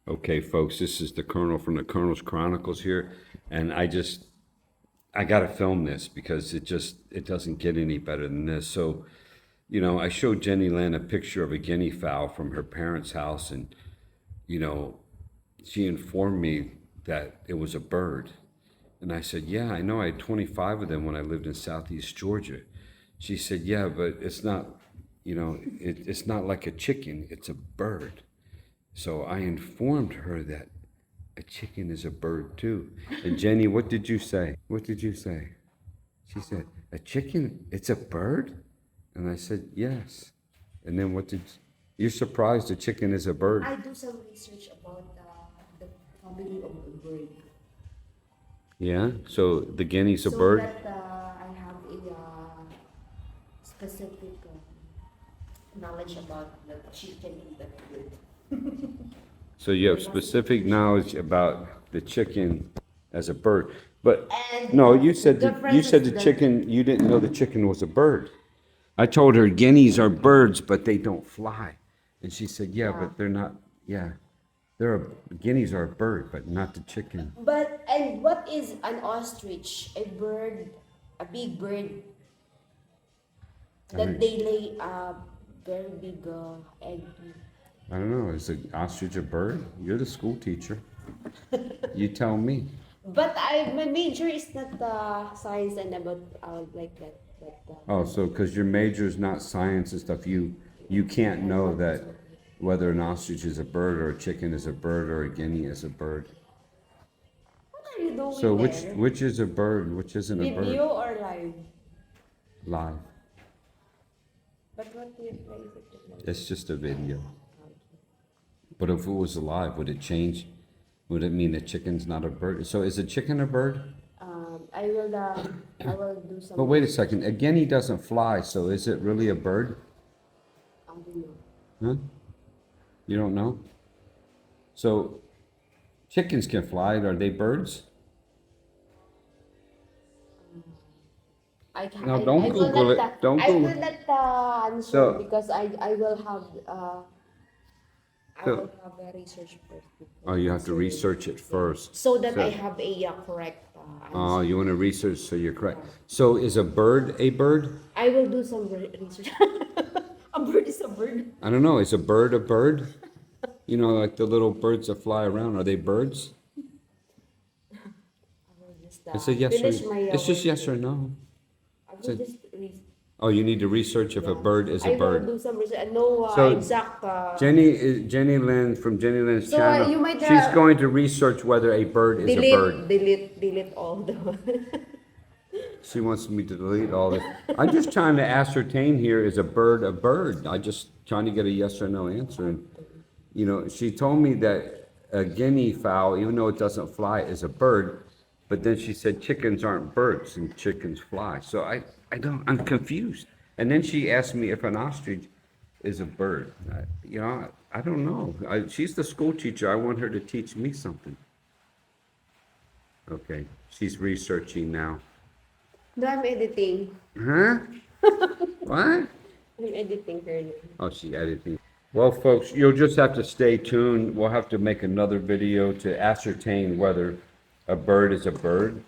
Okay, folks, this is the Colonel from the Colonel's Chronicles here, and I gotta film this because it doesn't get any better than this. So, I showed Jenny Lynn a picture of a guinea fowl from her parents' house, and you know, she informed me that it was a bird. And I said, yeah, I know. I had 25 of them when I lived in Southeast Georgia. She said, yeah, but it's not, it's not like a chicken, it's a bird. So I informed her that a chicken is a bird too. And Jenny, what did you say? What did you say? She said, a chicken, it's a bird? And I said, yes. And then you're surprised a chicken is a bird? I do some research about the family of the bird. Yeah, so the guinea's a So bird? that I have a specific knowledge about the chicken and the bird. So you have specific knowledge about the chicken as a bird. But And no, you said you difference said is the that- chicken, you didn't know the chicken was a bird. I told her guineas are birds, but they don't fly. And she said, yeah, but they're not, yeah. Guineas are a bird, but not the chicken. And what is an ostrich? A bird, a big bird that they lay a very big egg. I don't know, is an ostrich a bird? You're the school teacher. You tell me. But my major is not science and about like that. Oh, so because your major is not science and stuff, you can't know that whether an ostrich is a bird or a chicken is a bird or a guinea is a bird. What are you doing So there? which is a bird, which isn't a bird? Video or live? Live. But what do you play it? It's just a video. But if it was alive, would it change? Would it mean a chicken's not a bird? So is a chicken a bird? I will do some. But wait a second, a guinea doesn't fly, so is it really a bird? I don't know. Huh? You don't know? So chickens can fly, are they birds? I can. No, don't I will Google not, it. Don't I Google will not answer So- because I will have I So- will have a research first. Oh, you have to research it first. So that I So- have a correct answer. Oh, you want to research so you're correct. So is a bird a bird? I will do some research. A bird is a bird. I don't know. Is a bird a bird? You know, like the little birds that fly around. Are they birds? I will just It's a yes finish or my. it's just yes or no. I will so- just Oh, you need to research if a bird is a I will bird. do some research. No So, exact. Jenny Lynn from Jenny Lynn's So, channel. you might, She's going to research whether a bird is a bird. delete all the. She wants me to delete all this. I'm just trying to ascertain here, is a bird a bird? I just trying to get a yes or no answer. And, she told me that a guinea fowl, even though it doesn't fly, is a bird. But then she said chickens aren't birds and chickens fly. So I'm confused. And then she asked me if an ostrich is a bird. I don't know. She's the school teacher. I want her to teach me something. Okay, she's researching now. No, I'm editing. Huh? What? I'm editing her. Oh, she editing. Well, folks, you'll just have to stay tuned. We'll have to make another video to ascertain whether a bird is a bird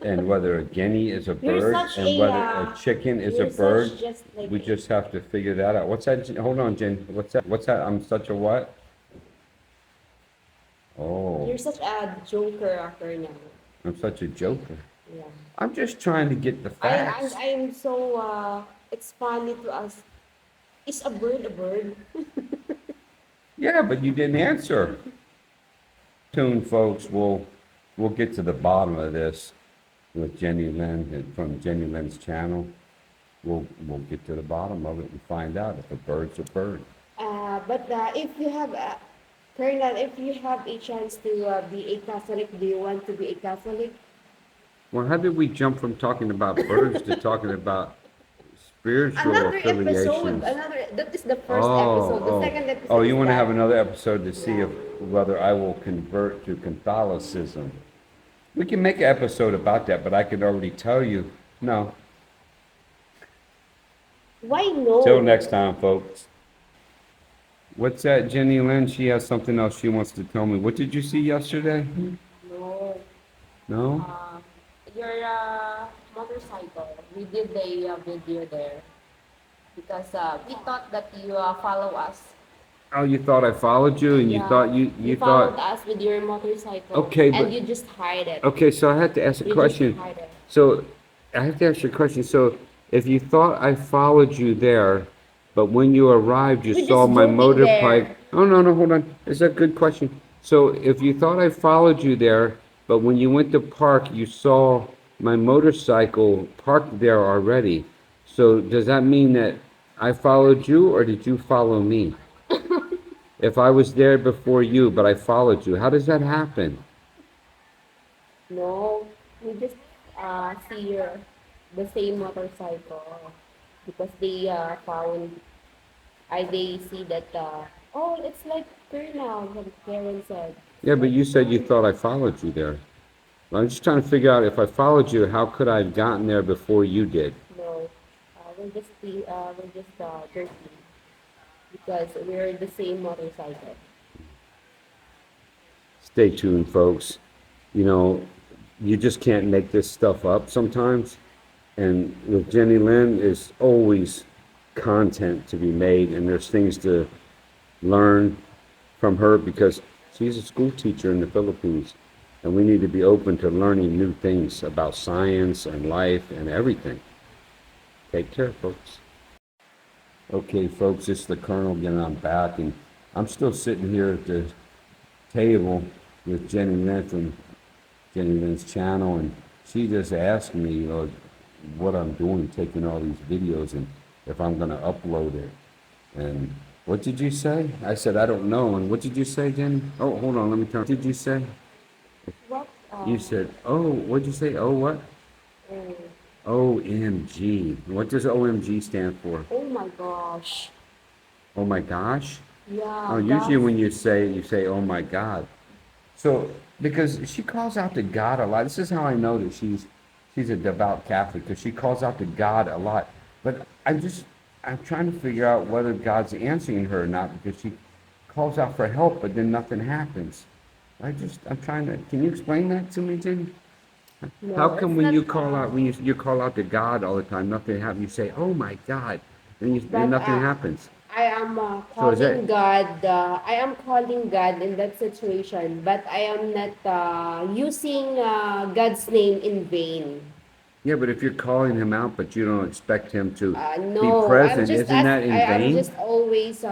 and whether a guinea is a You're bird such and a, whether a chicken is a you're such bird. just like We a- just have to figure that out. What's that? Hold on, Jen. What's that? What's that? I'm such a what? Oh, You're such a joker actor now. I'm such a joker. Yeah. I'm just trying to get the facts. I'm so it's funny to us. Is a bird a bird? Yeah, but you didn't answer. Tune, folks. We'll get to the bottom of this with Jenny Lynn from Jenny Lynn's channel. We'll get to the bottom of it and find out if a bird's a bird. But if you have Colonel, if you have a chance to be a Catholic, do you want to be a Catholic? Well, how did we jump from talking about birds to talking about spiritual Another episode. affiliations? That is the first episode. The second episode. Oh, you is want to that. have another episode to see Yeah. whether I will convert to Catholicism? We can make an episode about that, but I can already tell you, no. Why no? Till next time, folks. What's that, Jenny Lynn? She has something else she wants to tell me. What did you see yesterday? No. No? Uh, your motorcycle. We did a video there because we thought that you follow us. Oh, you thought I followed you and you Yeah, thought you you you followed thought us with your motorcycle, okay, and but you just hide it. okay, so I have to ask a You just question. hide it. So I have to ask you a question. So if you thought I followed you there, but when you arrived you We're saw just my joking motorbike. there. Oh no, no, hold on. It's a good question. So if you thought I followed you there, but when you went to park you saw my motorcycle parked there already. So does that mean that I followed you or did you follow me? If I was there before you, but I followed you, how does that happen? No, we just see your the same motorcycle because they found they see that oh, it's like Colonel, what Karen said. Yeah, It's but like you said you thought I followed you there. I'm just trying to figure out if I followed you, how could I have gotten there before you did? no, we're just joking because we're the same motorcycle. Stay tuned, folks. You know, you just can't make this stuff up sometimes. And with Jenny Lynn, is always content to be made, and there's things to learn from her because she's a school teacher in the Philippines. And we need to be open to learning new things about science and life and everything. Take care, folks. Okay, folks, it's the Colonel again. I'm back, and I'm still sitting here at the table with Jenny Lynn from Jenny Lynn's channel, and she just asked me what I'm doing, taking all these videos, and if I'm going to upload it. And what did you say? I said, I don't know. And what did you say, Jenny? Oh, hold on, let me turn. What did you say? What? You said, oh, what'd you say? Oh, what? Oh, OMG. What does OMG stand for? oh my gosh. Oh my gosh? Oh, Yeah, usually that's when you say, oh my God. So, because she calls out to God a lot. This is how I know that she's a devout Catholic because she calls out to God a lot. But I'm trying to figure out whether God's answering her or not because she calls out for help, but then nothing happens. I'm trying to. Can you explain that to me, Jenny? How no, come it's when not. you call out when you call out to God all the time, nothing happens? You say, "Oh my God," and But nothing happens. I am So is that calling God. I am calling God in that situation, but I am not using God's name in vain. yeah? But if you're calling him out, but you don't expect him to be No, present, isn't that I in am vain? just always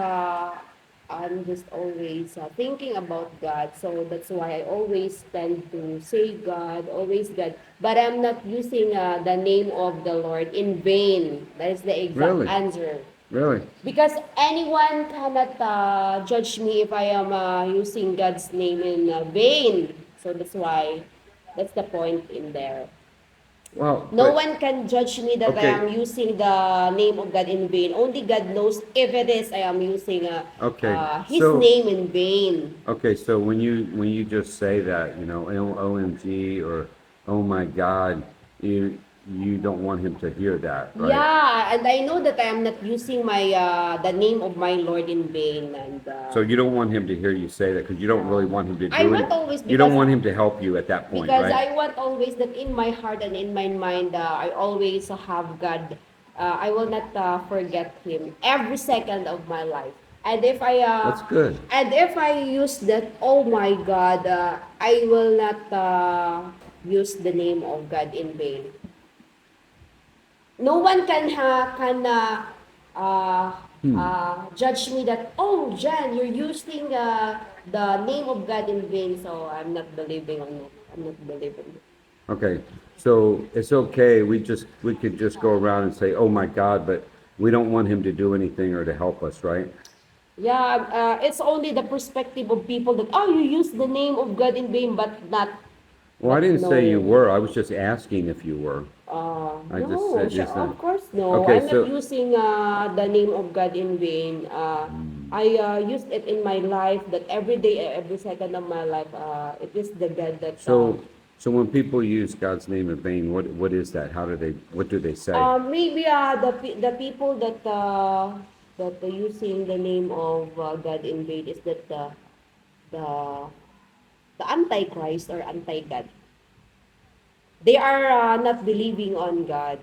thinking about God. So that's why I always tend to say God, always God. But I'm not using the name of the Lord in vain. That is the exact Really, answer. really. Because anyone cannot judge me if I am using God's name in vain. So that's the point in there. Well, No but one can judge me that I okay, am using the name of God in vain. Only God knows if it is I am using okay. His So name in vain. okay, so when you just say that, OMG or oh my God, you don't want him to hear that, right? Yeah, and I know that I am not using my the name of my Lord in vain, and So you don't want him to hear you say that because you don't really yeah, want him to I do want it. always You don't want him to help you at that point, because right? I want always that in my heart and in my mind, I always have God. I will not forget Him every second of my life. And if I That's good. use that, oh my God, I will not use the name of God in vain. No one uh, judge me that, oh Jan, you're using the name of God in vain. So I'm not believing on it. I'm not believing. Okay, so it's okay. We could just go around and say, "Oh my God," but we don't want him to do anything or to help us, right? Yeah, it's only the perspective of people that, oh, you use the name of God in vain, but not, Well, I but didn't say you no. were. I was just asking if you were. I just No, said sure, just of course no. okay. I'm not So using the name of God in vain. I used it in my life that every day, every second of my life, it is the God that so so when people use God's name in vain, what is that? How do they? What do they say? maybe the people that that using the name of God in vain is that the the antichrist or anti-God. They are not believing on God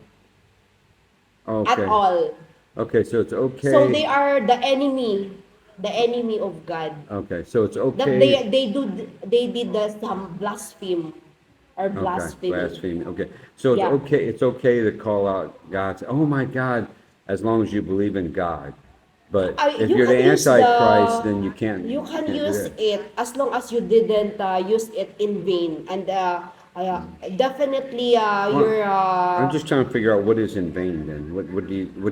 at Okay. all. Okay, so it's So okay. they are the enemy of God. Okay, so it's That okay. they did some blaspheme or Okay, blasphemy. blasphemy. Okay, so it's Yeah. okay. It's okay to call out God. Say, oh my God, as long as you believe in God. But if You you're the can use Antichrist, then you can't. you You can can't do use that. it as long as you didn't use it in vain, and definitely Well, your I'm just trying to figure out what is in vain. Then what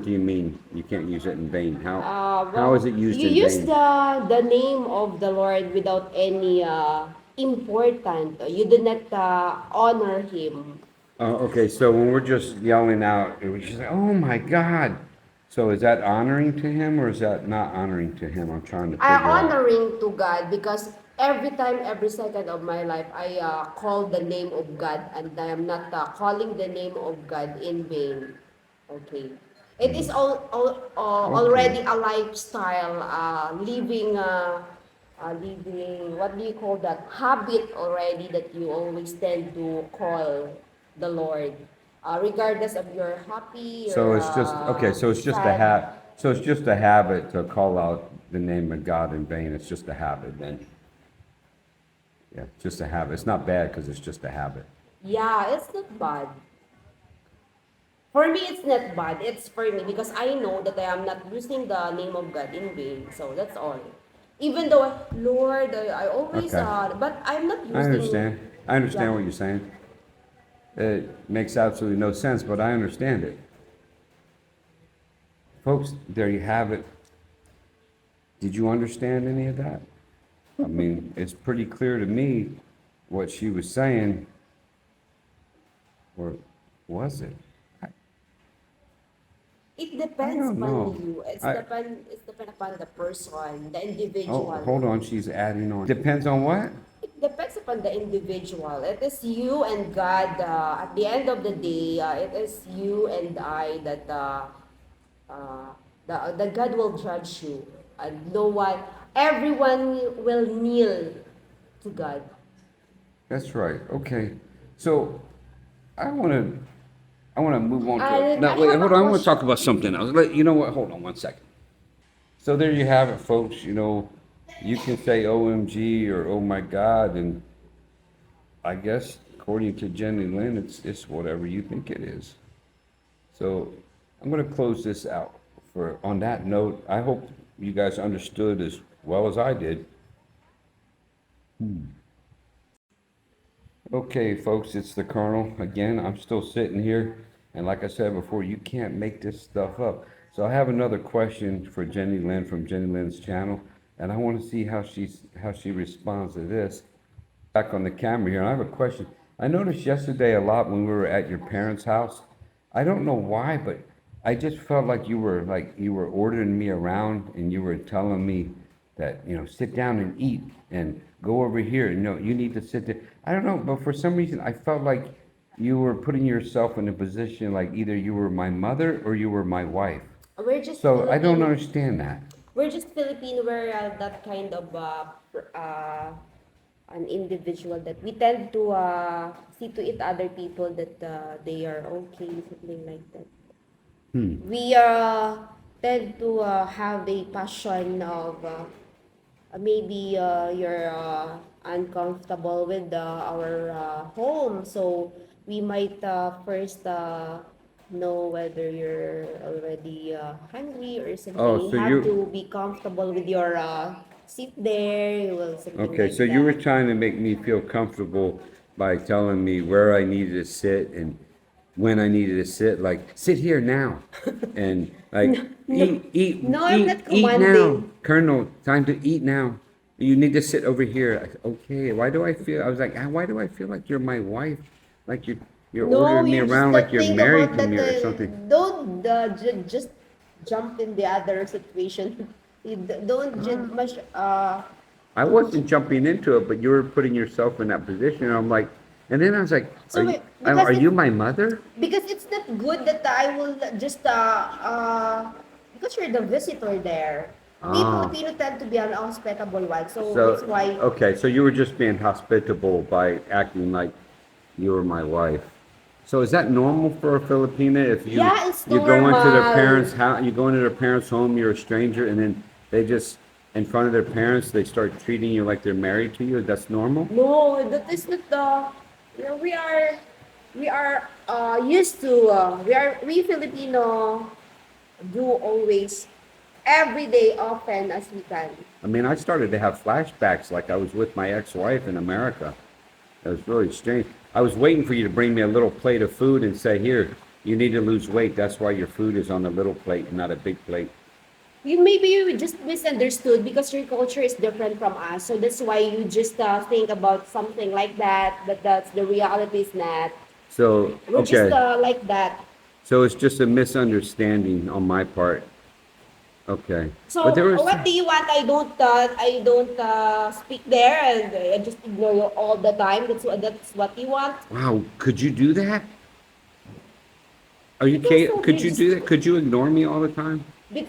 do you mean you can't use it in vain? How is well, it used you in use vain? the name of the Lord without any important. You do not honor Him. Okay, so when we're just yelling out, it was just like, oh my God. So is that honoring to him or is that not honoring to him? I'm trying to figure out. Honoring to God because every time, every second of my life, I call the name of God and I am not calling the name of God in vain. Okay. It is Okay. already a lifestyle, what do you call that? Habit already that you always tend to call the Lord. Regardless of your happy So or it's just, okay, so it's just a sad. so it's just a habit to call out the name of God in vain. It's just a habit then. Yeah, just a habit. It's not bad because it's just a habit. Yeah, it's not bad. For me, it's not bad. It's for me because I know that I am not using the name of God in vain. So that's all. Even though, Lord, I always, Okay. but I'm not I using, understand. I understand yeah. what you're saying. It makes absolutely no sense, but I understand it. Folks, there you have it. Did you understand any of that? I mean, it's pretty clear to me what she was saying, or was it? I, It I depends don't upon know. you. I It's depend upon the person, the oh, individual. hold on, she's adding on. Depends on what? It depends upon the individual. It is you and God. At the end of the day, it is you and I that uh, the God will judge you. And no one, everyone will kneel to God. That's right. Okay. So I want to I want to move on to And no. I Wait, have a hold on. I want to question. talk about something else. You know what? Hold on one second. So there you have it, folks. You can say OMG or oh my God, and I guess according to Jenny Lynn, it's whatever you think it is. So I'm going to close this out. For on that note, I hope you guys understood as well as I did. Okay, folks, it's the Colonel again. I'm still sitting here, and like I said before, you can't make this stuff up. So I have another question for Jenny Lynn from Jenny Lynn's channel, and I want to see how she responds to this. Back on the camera here, and I have a question. I noticed yesterday a lot when we were at your parents' house. I don't know why, but I just felt like you were ordering me around and you were telling me that, sit down and eat and go over here. You need to sit there. I don't know, but for some reason I felt like you were putting yourself in a position like either you were my mother or you were my wife. We're just So I don't Filipino. understand that. We're just Filipino. We're that kind of an individual that we tend to see to it other people that they are okay, something like that. We tend to have a passion of maybe you're uncomfortable with our home, so we might first know whether you're already hungry or something. Oh, You so have you to be comfortable with your seat there, well, something Okay, like so you were that. trying to make me feel comfortable by telling me where I needed to sit and when I needed to sit, like, sit here now. And like, No, no, I'm not eat now. commanding. Colonel, time to eat now. You need to sit over here. Okay, why do I feel, I was like, why do I feel like you're my wife? Like you're No, ordering me you just around like you're think married about to that. me or something. Don't just jump in the other situation. Don't much. I wasn't jumping into it, but you were putting yourself in that position. And I'm like, and then I was like, So wait, are you my mother? because it's not good that I will just because you're the visitor there. We Ah. Filipino tend to be an hospitable one, so that's So, why. okay, so you were just being hospitable by acting like you were my wife. So is that normal for a Filipina? If Yeah, it's you go into their normal. parents' house, you go into their parents' home, you're a stranger, and then they just in front of their parents they start treating you like they're married to you. That's normal. No, that is not the. You know, we are used to. We Filipino do always every day often as we can. I mean, I started to have flashbacks like I was with my ex-wife in America. It was really strange. I was waiting for you to bring me a little plate of food and say, "Here, you need to lose weight. That's why your food is on a little plate and not a big plate." You just misunderstood because your culture is different from us. So that's why you just think about something like that. But that's the reality is not. So, We're just okay. like that. So it's just a misunderstanding on my part. Okay. But So there was, what do you want? I don't speak there and I just ignore you all the time. That's what you want. wow, could you do that? Are you Because could you do that? Could you ignore me all the time? you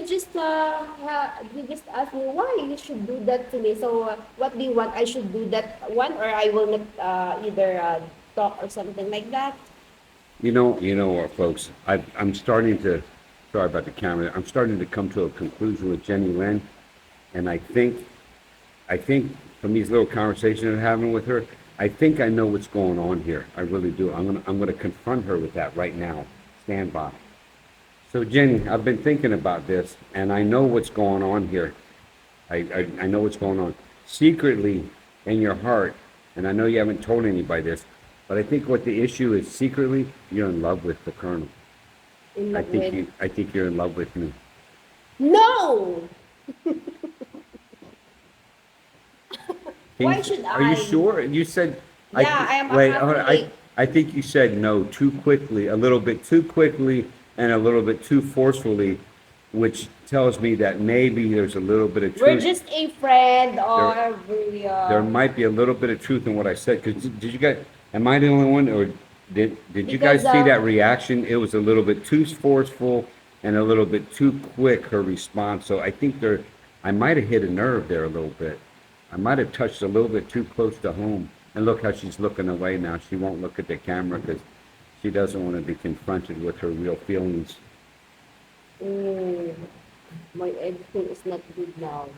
just ask me why you should do that to me. So what do you want? I should do that one, or I will not either talk or something like that. You know what, folks? I'm starting to, sorry about the camera. I'm starting to come to a conclusion with Jenny Lynn, and I think from these little conversations I'm having with her, I think I know what's going on here. I really do. I'm gonna confront her with that right now. Stand by. So Jenny, I've been thinking about this, and I know what's going on here. I know what's going on. Secretly in your heart, and I know you haven't told anybody this, but I think what the issue is secretly, you're in love with the Colonel. In love with I think you're in love with me. no. Why should Are you I? sure? You said, Yeah, I am a wait, Catholic. I think you said no too quickly, a little bit too quickly and a little bit too forcefully, which tells me that maybe there's a little bit of We're truth. just a friend There, or we there might be a little bit of truth in what I said. Cause did you guys, am I the only one or did you because guys see that reaction? It was a little bit too forceful and a little bit too quick, her response. So I think I might have hit a nerve there a little bit. I might have touched a little bit too close to home. And look how she's looking away now. She won't look at the camera because she doesn't want to be confronted with her real feelings. mm, my everything is not good now.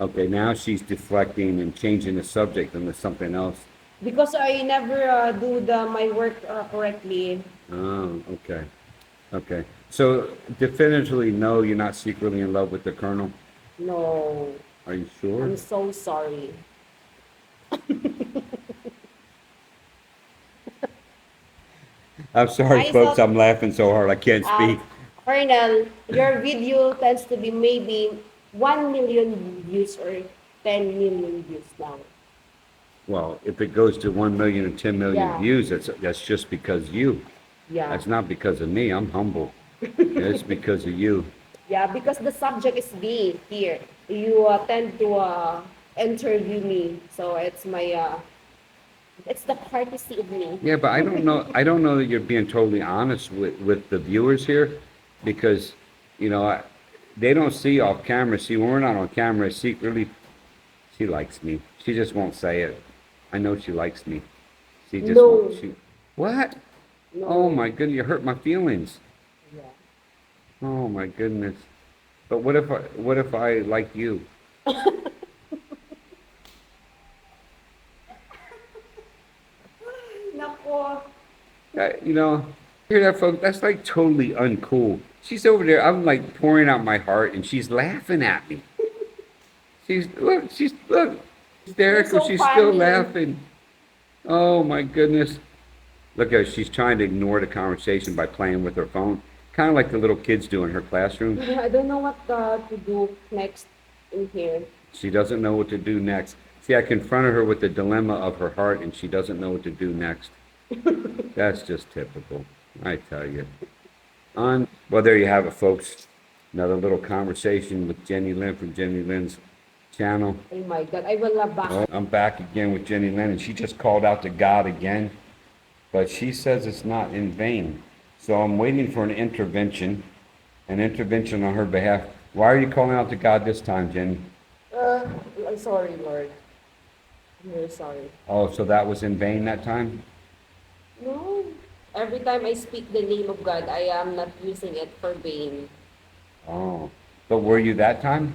Okay, now she's deflecting and changing the subject into something else. Because I never do my work correctly. Oh, okay. Okay. So definitively, no, you're not secretly in love with the Colonel. No, Are you sure? I'm so sorry. I'm sorry, I folks. thought, I'm laughing so hard I can't uh, speak. Colonel, your video tends to be maybe 1 million views or 10 million views now. Well, if it goes to 1 million and 10 million Yeah, views, that's just because you. yeah, That's not because of me. I'm humble. It's because of you. yeah, because the subject is me here. You tend to interview me, so it's the courtesy of me. Yeah, but I don't know. I don't know that you're being totally honest with the viewers here, because, you know, they don't see off camera. See, when we're not on camera, secretly, she likes me. She just won't say it. I know she likes me. She just won't. No, What? Oh no, my goodness, you hurt my feelings. yeah. Oh my goodness. But what if I like you? Nako. You know, hear that, folks? That's like totally uncool. She's over there. I'm like pouring out my heart, and she's laughing at me. Look, You're hysterical. so She's still funny. laughing. Oh my goodness. Look at her. She's trying to ignore the conversation by playing with her phone, kind of like the little kids do in her classroom. Yeah, I don't know what to do next in here. She doesn't know what to do next. See, I confronted her with the dilemma of her heart, and she doesn't know what to do next. That's just typical, I tell you. Well, there you have it, folks. Another little conversation with Jenny Lynn from Jenny Lynn's channel. Oh my God, I will not back. Oh, I'm back again with Jenny Lynn, and she just called out to God again, but she says it's not in vain. So I'm waiting for an intervention, An intervention on her behalf. Why are you calling out to God this time, Jenny? I'm sorry, Lord. I'm very sorry. Oh, so that was in vain that time? No. Every time I speak the name of God, I am not using it for vain. Oh, but were you that time?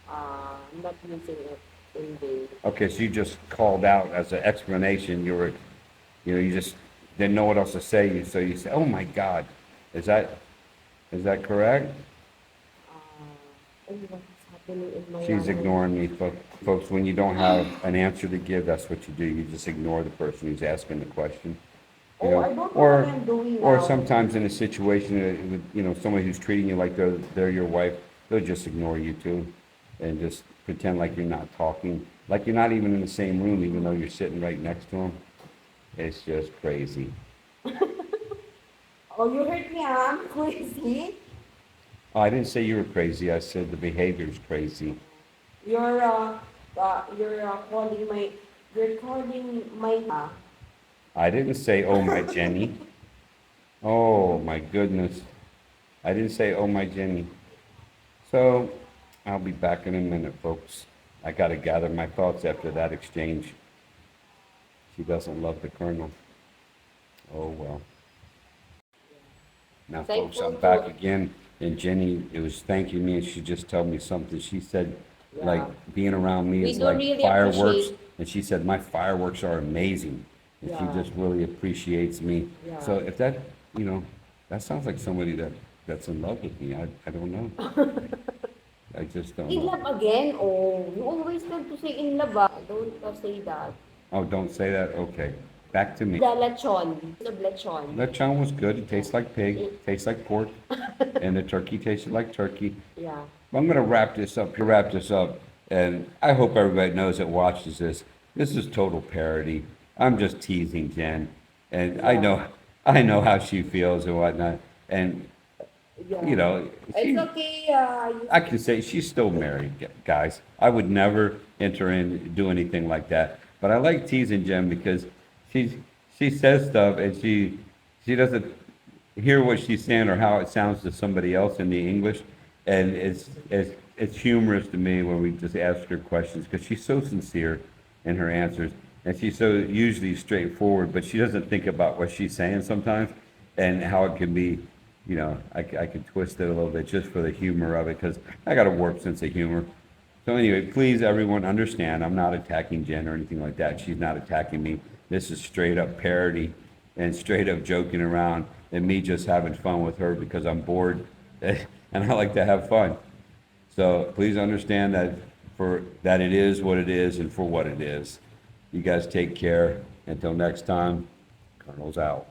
I'm not using it in vain. Okay, so you just called out as an explanation. You just didn't know what else to say. So you said, "Oh my God," is that is that correct? And what's happening in my She's ignoring me, folks. When you don't have an answer to give, that's what you do. You just ignore the person who's asking the question. You Oh, I know, don't know what I'm doing or now. sometimes in a situation with, somebody who's treating you like they're your wife, they'll just ignore you too, and just pretend like you're not talking, like you're not even in the same room, even though you're sitting right next to them. It's just crazy. Oh, you heard me, huh? I'm crazy. Oh, I didn't say you were crazy. I said the behavior's crazy. You're uh, you're calling my I didn't say, oh my Jenny. Oh my goodness. I didn't say, oh my Jenny. So I'll be back in a minute, folks. I got to gather my thoughts after that exchange. She doesn't love the colonel. Oh well. Now, folks, thankful I'm back to again, and Jenny it was thanking me, and she just told me something. She said, like, yeah. being around me We is do like really fireworks, appreciate and she said, my fireworks are amazing, and she yeah, just really appreciates me. yeah. So if that, that sounds like somebody that's in love with me. I don't know. I just don't In know. love again? Oh, you always tend to say in love, ah. Don't say that. Oh, don't say that? Okay. Back to me. The lechon. The lechon. Lechon was good. It tastes like pig, It, tastes like pork, and the turkey tasted like turkey. yeah. I'm going to wrap this up, and I hope everybody knows that watches this. This is total parody. I'm just teasing Jen, and Yeah. I know how she feels and whatnot. And you Yeah. know, It's she, okay. I can say she's still married, guys. I would never enter in do anything like that. But I like teasing Jen because she's she says stuff and she doesn't hear what she's saying or how it sounds to somebody else in the English, and it's humorous to me when we just ask her questions because she's so sincere in her answers and she's so usually straightforward, but she doesn't think about what she's saying sometimes and how it can be. I can twist it a little bit just for the humor of it because I got a warped sense of humor. So anyway, please everyone understand, I'm not attacking Jen or anything like that. She's not attacking me. This is straight up parody and straight up joking around and me just having fun with her because I'm bored and I like to have fun. So please understand that for that it is what it is and for what it is. You guys take care. Until next time, Colonel's out.